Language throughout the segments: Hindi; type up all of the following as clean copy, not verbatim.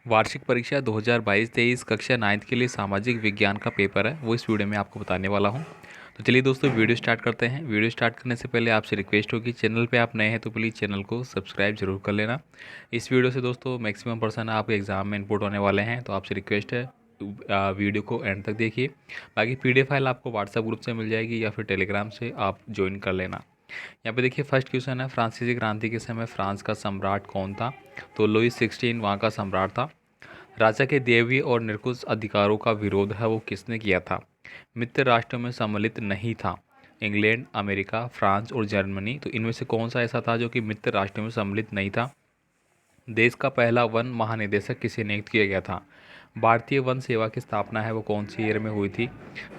वार्षिक परीक्षा 2022-23 कक्षा 9th के लिए सामाजिक विज्ञान का पेपर है, वो इस वीडियो में आपको बताने वाला हूँ। तो चलिए दोस्तों वीडियो स्टार्ट करते हैं। वीडियो स्टार्ट करने से पहले आपसे रिक्वेस्ट होगी, चैनल पे आप नए हैं तो प्लीज़ चैनल को सब्सक्राइब जरूर कर लेना। इस वीडियो से दोस्तों मैक्सिमम पर्सन आपके एग्ज़ाम में इनपुट होने वाले हैं, तो आपसे रिक्वेस्ट है वीडियो को एंड तक देखिए। बाकी PDF फाइल आपको व्हाट्सएप ग्रुप से मिल जाएगी या फिर टेलीग्राम से आप ज्वाइन कर लेना। यहाँ पे देखिए फर्स्ट क्वेश्चन है, फ्रांसीसी क्रांति के समय फ्रांस का सम्राट कौन था? तो लुईस 16 वहाँ का सम्राट था। राजा के दैवीय और निरंकुश अधिकारों का विरोध है वो किसने किया था? मित्र राष्ट्रों में सम्मिलित नहीं था। इंग्लैंड, अमेरिका, फ्रांस और जर्मनी। तो इनमें से कौन सा ऐसा था जो कि मित्र राष्ट्रों में सम्मिलित नहीं था? देश का पहला वन महानिदेशक किसे नियुक्त किया गया था? भारतीय वन सेवा की स्थापना है वो कौन सी ईयर में हुई थी?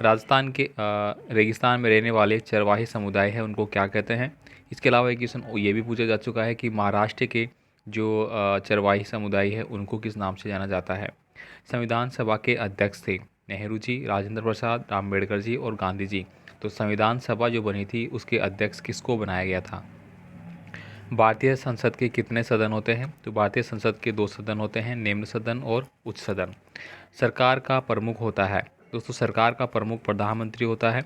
राजस्थान के रेगिस्तान में रहने वाले चरवाही समुदाय है उनको क्या कहते हैं? इसके अलावा एक क्वेश्चन ये भी पूछा जा चुका है कि महाराष्ट्र के जो चरवाही समुदाय है उनको किस नाम से जाना जाता है? संविधान सभा के अध्यक्ष थे नेहरू जी, राजेंद्र प्रसाद, अम्बेडकर जी और गांधी जी। तो संविधान सभा जो बनी थी उसके अध्यक्ष किसको बनाया गया था? भारतीय संसद के कितने सदन होते हैं? तो भारतीय संसद के 2 सदन होते हैं, निम्न सदन और उच्च सदन। सरकार का प्रमुख होता है दोस्तों, सरकार का प्रमुख प्रधानमंत्री होता है।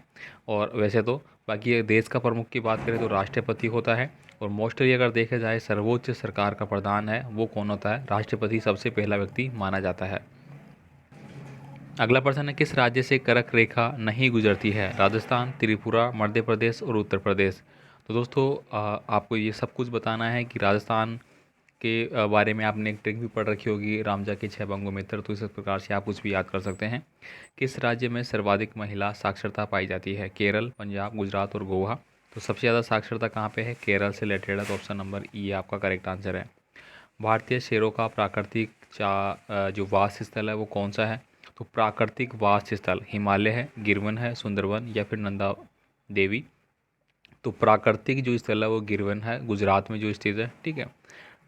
और वैसे तो बाकी ये देश का प्रमुख की बात करें तो राष्ट्रपति होता है। और मोस्टली अगर देखा जाए सर्वोच्च सरकार का प्रधान है वो कौन होता है? राष्ट्रपति सबसे पहला व्यक्ति माना जाता है। अगला प्रश्न है, किस राज्य से कर्क रेखा नहीं गुजरती है? राजस्थान, त्रिपुरा, मध्य प्रदेश और उत्तर प्रदेश। तो दोस्तों आपको ये सब कुछ बताना है कि राजस्थान के बारे में आपने एक ट्रिक भी पढ़ रखी होगी, रामजा के 6 भंगों मित्र। तो इस प्रकार से आप कुछ भी याद कर सकते हैं। किस राज्य में सर्वाधिक महिला साक्षरता पाई जाती है? केरल, पंजाब, गुजरात और गोवा। तो सबसे ज़्यादा साक्षरता कहाँ पे है? केरल से रिलेटेड है, तो ऑप्शन नंबर ई आपका करेक्ट आंसर है। भारतीय शेरों का प्राकृतिक जो वास स्थल है वो कौन सा है? तो प्राकृतिक वास स्थल हिमालय है, गिरवन है, सुंदरवन या फिर नंदा देवी। तो प्राकृतिक जो स्थल है वो गिरवन है, गुजरात में जो स्थित है। ठीक है।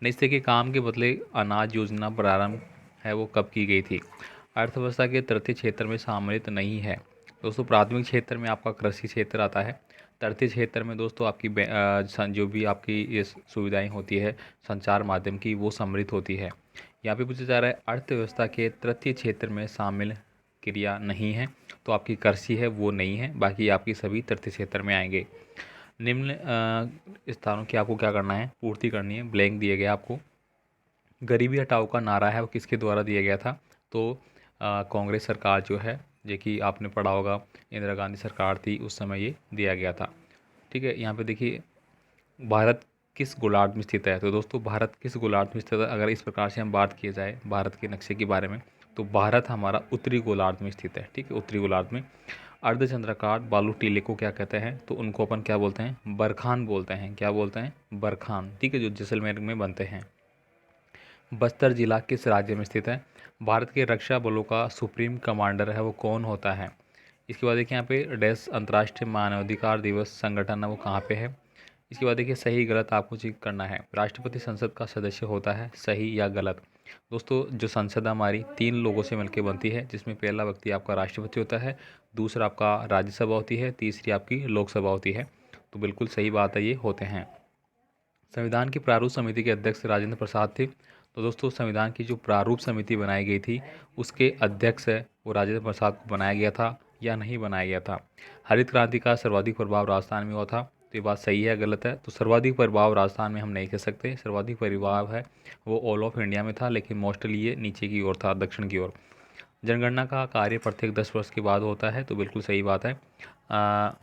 नेक्स्ट देखिए, काम के बदले अनाज योजना प्रारंभ है वो कब की गई थी? अर्थव्यवस्था के तृतीय क्षेत्र में सम्मिलित नहीं है दोस्तों। प्राथमिक क्षेत्र में आपका कृषि क्षेत्र आता है। तृतीय क्षेत्र में दोस्तों आपकी जो भी आपकी ये सुविधाएं होती है संचार माध्यम की वो सम्मिलित होती है। यहाँ पे पूछा जा रहा है अर्थव्यवस्था के तृतीय क्षेत्र में शामिल क्रिया नहीं है, तो आपकी कृषि है वो नहीं है, बाकी आपकी सभी तृतीय क्षेत्र में आएंगे। निम्न स्थानों की आपको क्या करना है? पूर्ति करनी है। ब्लैंक दिए गए आपको। गरीबी हटाओ का नारा है वो किसके द्वारा दिया गया था? तो कांग्रेस सरकार जो है, जो कि आपने पढ़ा होगा, इंदिरा गांधी सरकार थी उस समय ये दिया गया था। ठीक है। यहाँ पे देखिए, भारत किस गोलार्ध में स्थित है? तो दोस्तों भारत किस गोलार्ध में स्थित है अगर इस प्रकार से हम बात किया जाए भारत के नक्शे के बारे में, तो भारत हमारा उत्तरी गोलार्ध में स्थित है। ठीक है, उत्तरी गोलार्ध में। अर्धचंद्राकार बालू टीले को क्या कहते हैं? तो उनको अपन क्या बोलते हैं? बरखान बोलते हैं। क्या बोलते हैं? बरखान। ठीक है, जो जैसलमेर में बनते हैं। बस्तर जिला किस राज्य में स्थित है? भारत के रक्षा बलों का सुप्रीम कमांडर है वो कौन होता है? इसके बाद देखिए यहाँ पे डैश अंतर्राष्ट्रीय मानवाधिकार दिवस संगठन है वो कहाँ पे है? इसके बाद देखिए सही गलत आपको चेक करना है। राष्ट्रपति संसद का सदस्य होता है, सही या गलत? दोस्तों जो संसद हमारी 3 लोगों से मिलकर बनती है, जिसमें पहला व्यक्ति आपका राष्ट्रपति होता है, दूसरा आपका राज्यसभा होती है, तीसरी आपकी लोकसभा होती है। तो बिल्कुल सही बात है, ये होते हैं। संविधान की प्रारूप समिति के अध्यक्ष राजेंद्र प्रसाद थे। तो दोस्तों संविधान की जो प्रारूप समिति बनाई गई थी उसके अध्यक्ष है वो राजेंद्र प्रसाद को बनाया गया था या नहीं बनाया गया था? हरित क्रांति का सर्वाधिक प्रभाव राजस्थान में हुआ था। तो ये बात सही है गलत है? तो सर्वाधिक प्रभाव राजस्थान में हम नहीं कह सकते, सर्वाधिक प्रभाव है वो ऑल ऑफ इंडिया में था, लेकिन मोस्टली ये नीचे की ओर था, दक्षिण की ओर। जनगणना का कार्य प्रत्येक 10 वर्ष के बाद होता है। तो बिल्कुल सही बात है।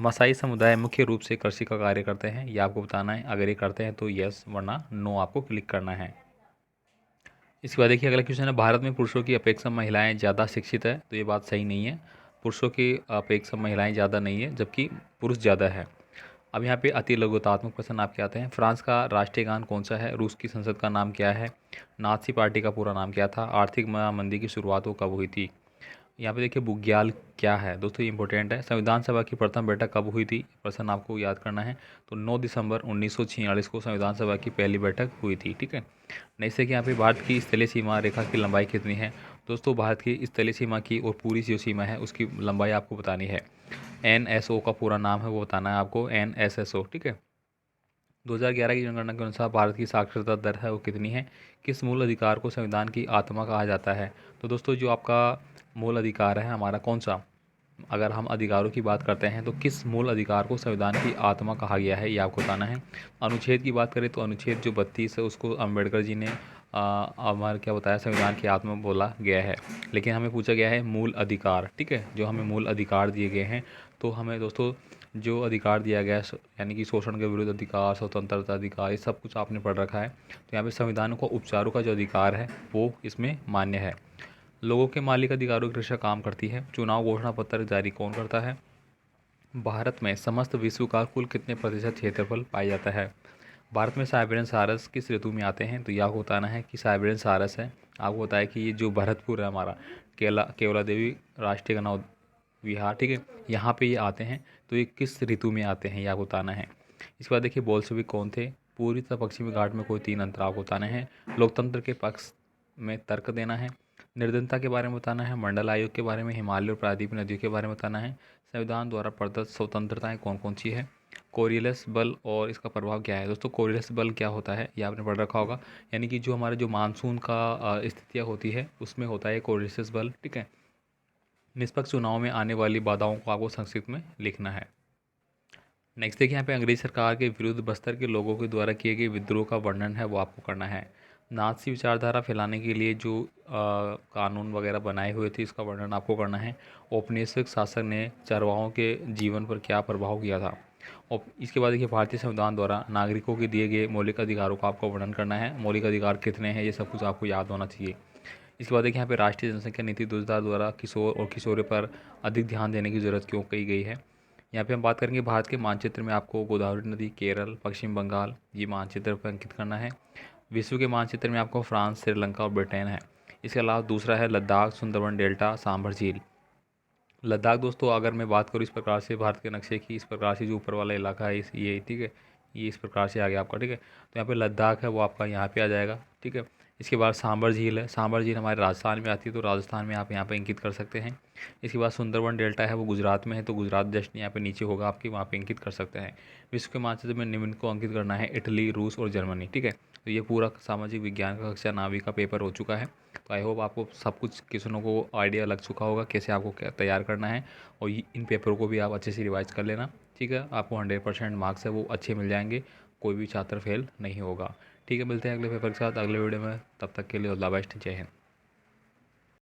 मसाई समुदाय मुख्य रूप से कृषि का कार्य करते हैं, ये आपको बताना है। अगर ये करते हैं तो यस, वरना नो आपको क्लिक करना है। इसके बाद देखिए अगला क्वेश्चन है, भारत में पुरुषों की अपेक्षा महिलाएं ज़्यादा शिक्षित है? तो ये बात सही नहीं है। पुरुषों की अपेक्षा महिलाएं ज़्यादा नहीं है, जबकि पुरुष ज़्यादा है। अब यहाँ पे अति लघुतात्मक प्रश्न आपके आते हैं। फ्रांस का राष्ट्रीय गान कौन सा है? रूस की संसद का नाम क्या है? नाथसी पार्टी का पूरा नाम क्या था? आर्थिक महामंदी की शुरुआत वो कब हुई थी? यहाँ पे देखिए बुग्याल क्या है दोस्तों, ये इंपॉर्टेंट है। संविधान सभा की प्रथम बैठक कब हुई थी? प्रश्न आपको याद करना है। तो 9 दिसंबर 1946 को संविधान सभा की पहली बैठक हुई थी। ठीक है। जैसे कि यहाँ पे भारत की स्थलीय सीमा रेखा की लंबाई कितनी है? दोस्तों भारत की स्थलीय सीमा की और पूरी जो सीमा है उसकी लंबाई आपको बतानी है। NSO का पूरा नाम है वो बताना है आपको, NSSO। ठीक है। 2011 की जनगणना के अनुसार भारत की साक्षरता दर है वो कितनी है? किस मूल अधिकार को संविधान की आत्मा कहा जाता है? तो दोस्तों जो आपका मूल अधिकार है हमारा कौन सा, अगर हम अधिकारों की बात करते हैं तो किस मूल अधिकार को संविधान की आत्मा कहा गया है ये आपको बताना है। अनुच्छेद की बात करें तो अनुच्छेद जो 32 है उसको अम्बेडकर जी ने हमारा क्या बताया, संविधान की आत्मा बोला गया है। लेकिन हमें पूछा गया है मूल अधिकार, ठीक है, जो हमें मूल अधिकार दिए गए हैं। तो हमें दोस्तों जो अधिकार दिया गया है यानी कि शोषण के विरुद्ध अधिकार, स्वतंत्रता अधिकार, ये सब कुछ आपने पढ़ रखा है। तो यहाँ पे संविधान को उपचारों का जो अधिकार है वो इसमें मान्य है। लोगों के मौलिक अधिकारों की रक्षा काम करती है। चुनाव घोषणा पत्र जारी कौन करता है? भारत में समस्त विश्व का कुल कितने प्रतिशत क्षेत्रफल पाया जाता है? भारत में साइबेरियन सारस किस ऋतु में आते हैं? तो यह आपको बताना है कि साइबेरियन सारस है, आपको बताया कि ये जो भरतपुर है हमारा, केवला देवी राष्ट्रीय गण विहार, ठीक है, यहाँ पे ये आते हैं। तो ये किस ऋतु में आते हैं ये आपको बताना है। इसके बाद देखिए बोल्शेविक कौन थे? पूरी तथा पश्चिमी घाट में कोई 3 अंतर आपको बताने हैं। लोकतंत्र के पक्ष में तर्क देना है। निर्धनता के बारे में बताना है। मंडल आयोग के बारे में, हिमालय और प्रायद्वीप नदियों के बारे में बताना है। संविधान द्वारा प्रदत्त स्वतंत्रताएं कौन कौन सी है? कोरियलिस बल और इसका प्रभाव क्या है? दोस्तों कोरियलिस बल क्या होता है ये आपने पढ़ रखा होगा, यानी कि जो हमारे जो मानसून का स्थितियाँ होती है उसमें होता है कोरियलिस बल, ठीक है। निष्पक्ष चुनाव में आने वाली बाधाओं को आपको संक्षिप्त में लिखना है। नेक्स्ट देखिए यहाँ पे अंग्रेज सरकार के विरुद्ध बस्तर के लोगों के द्वारा किए गए विद्रोह का वर्णन है वो आपको करना है। नाज़ी विचारधारा फैलाने के लिए जो कानून वगैरह बनाए हुए थे इसका वर्णन आपको करना है। औपनिवेशिक शासक ने चरवाहों के जीवन पर क्या प्रभाव किया था? और इसके बाद देखिए भारतीय संविधान द्वारा नागरिकों के दिए गए मौलिक अधिकारों का आपको वर्णन करना है। मौलिक अधिकार कितने हैं ये सब कुछ आपको याद होना चाहिए। इसके बाद देखिए यहाँ पे राष्ट्रीय जनसंख्या नीति 2000 द्वारा किशोर और किशोरी पर अधिक ध्यान देने की ज़रूरत क्यों कही गई है? यहाँ पे हम बात करेंगे भारत के मानचित्र में आपको गोदावरी नदी, केरल, पश्चिम बंगाल ये मानचित्र पर अंकित करना है। विश्व के मानचित्र में आपको फ्रांस, श्रीलंका और ब्रिटेन है। इसके अलावा दूसरा है लद्दाख, सुंदरबन डेल्टा, सांभर झील। लद्दाख दोस्तों अगर मैं बात करूँ इस प्रकार से भारत के नक्शे की, इस प्रकार से जो ऊपर वाला इलाका है इस ये, ठीक है, ये इस प्रकार से आ गया आपका, ठीक है। तो यहाँ पे लद्दाख है वो आपका यहाँ पे आ जाएगा, ठीक है। इसके बाद सांभर झील है, सांभर झील हमारे राजस्थान में आती है तो राजस्थान में आप यहाँ पे अंकित कर सकते हैं। इसके बाद सुंदरबन डेल्टा है वो गुजरात में है तो गुजरात जस्ट यहाँ पे नीचे होगा आपकी, वहाँ पे अंकित कर सकते हैं। विश्व के मानचित्र में निम्न को अंकित करना है, इटली, रूस और जर्मनी, ठीक है। तो ये पूरा सामाजिक विज्ञान का कक्षा नावी का पेपर हो चुका है। तो आई होप आपको सब कुछ किसानों को आइडिया लग चुका होगा कैसे आपको क्या तैयार करना है। और इन पेपरों को भी आप अच्छे से रिवाइज कर लेना, ठीक है। आपको 100% मार्क्स है वो अच्छे मिल जाएंगे, कोई भी छात्र फेल नहीं होगा, ठीक है। मिलते हैं अगले पेपर के साथ अगले वीडियो में, तब तक के लिए ऑल द बेस्ट, जय हिंद।